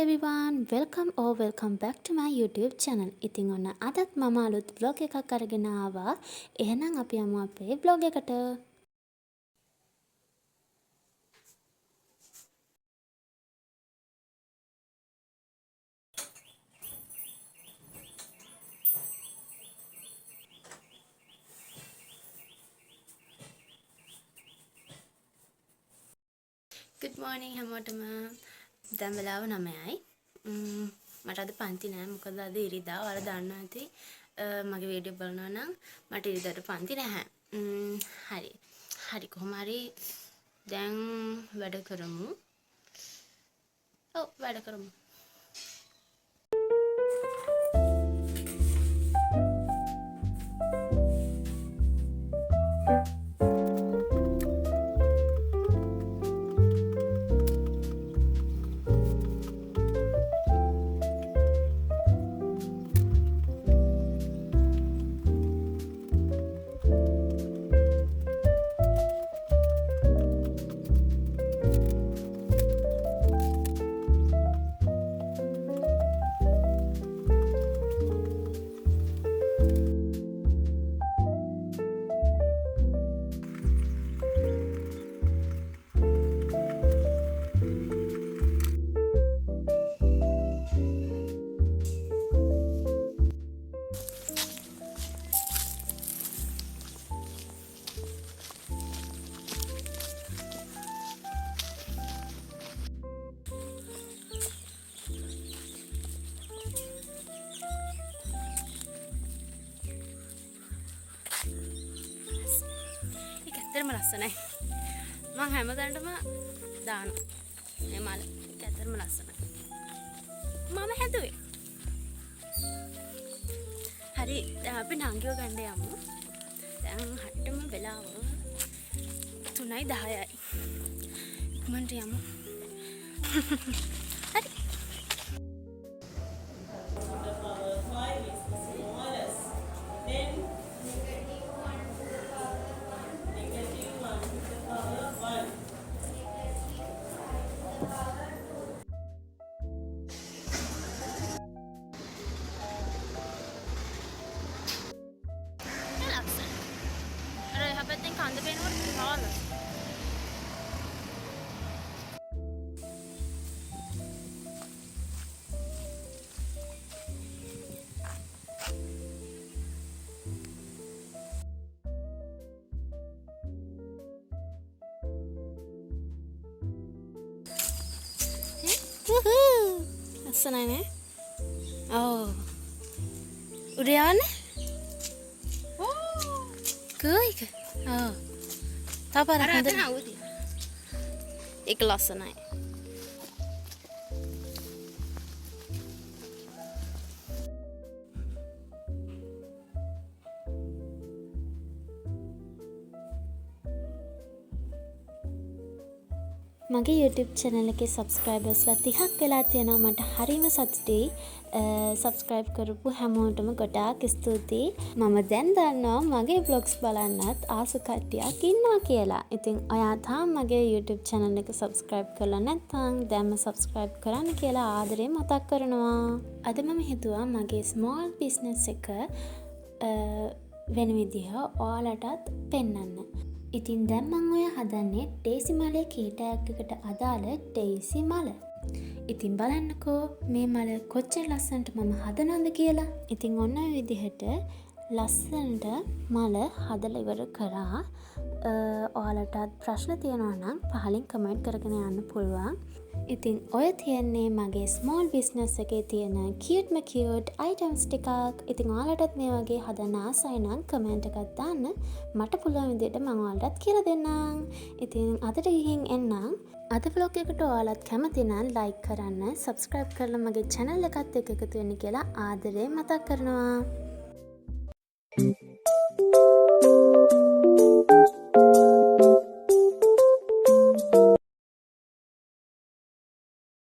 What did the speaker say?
everyone, welcome back to my YouTube channel. ඉතින් ඔන්න අදත් මම අලුත් vlog එකක් අරගෙන ආවා. එහෙනම් අපි යමු අපේ vlog එකට. Good morning හැමෝටම. දැන් වෙලාව 9යි. මට අද පන්ති නෑ මොකද අද ඉරිදා. ඔයාලා දන්නවා ඇති මගේ වීඩියෝ බලනවා නම් මට ඉරිදාට පන්ති නැහැ. හරි කොහොම හරි දැන් වැඩ කරමු. වැඩ කරමු. ඇත්තටම ලස්සනයි. මම හැමදාටම දානවා. මේ මල ඇත්තටම ලස්සනයි. මම හැදුවේ. හරි දැන් අපි නංගිව ගන්න යමු. දැන් හරියටම වෙලාව 3:10යි. ඉක්මනට යමු. හරි. කන්ද පේනකොට විශාල ලස්සනයි නේ. උඩ යවන්නේ? කෝයික තවපාරක් හොඳ ඒක ලස්සනයි. මගේ YouTube channel එකේ subscribersලා 30ක් වෙලා තියෙනවා. මට හරිම සතුටුයි. subscribe කරපු හැමෝටම ගොඩාක් ස්තුතියි. මම දැන් දන්නවා මගේ vlogs බලන්නත් ආස කට්ටියක් ඉන්නවා කියලා. ඉතින් ඔයා තාම මගේ YouTube channel එක subscribe කරලා නැත්නම් දැන්ම subscribe කරන්න කියලා ආදරයෙන් මතක් කරනවා. අද මම හිතුවා මගේ small business එක වෙන විදිහ ඔයාලටත් පෙන්වන්න. ඉතින් දැන් මම ඔය හදන්නේ ඩේසි මලේ කීටයක් එකට අදාළ ඩේසි මල. ඉතින් බලන්නකෝ මේ මල කොච්චර ලස්සනට මම හදනවද කියලා. ඉතින් ඔන්න ඔය විදිහට ලස්සනට මල හදලා ඉවර කරා. ඔයාලටත් ප්‍රශ්න තියෙනවා නම් පහලින් කමෙන්ට් කරගෙන යන්න පුළුවන්. ඉතින් ඔය තියන්නේ මගේ small business එකේ තියෙන cute items ටිකක්. ඉතින් ඔයාලටත් මේ වගේ හදන්න ආසයි නම් කමෙන්ට් එකක් දාන්න. මට පුළුවන් විදිහට මම ඔයාලටත් කියලා දෙන්නම්. ඉතින් අදට ගිහින් එන්නම්. අද vlog එකට ඔයාලත් කැමති නම් like කරන්න, subscribe කරලා මගේ channel එකත් එක්ක එකතු වෙන්න කියලා ආදරයෙන් මතක් කරනවා.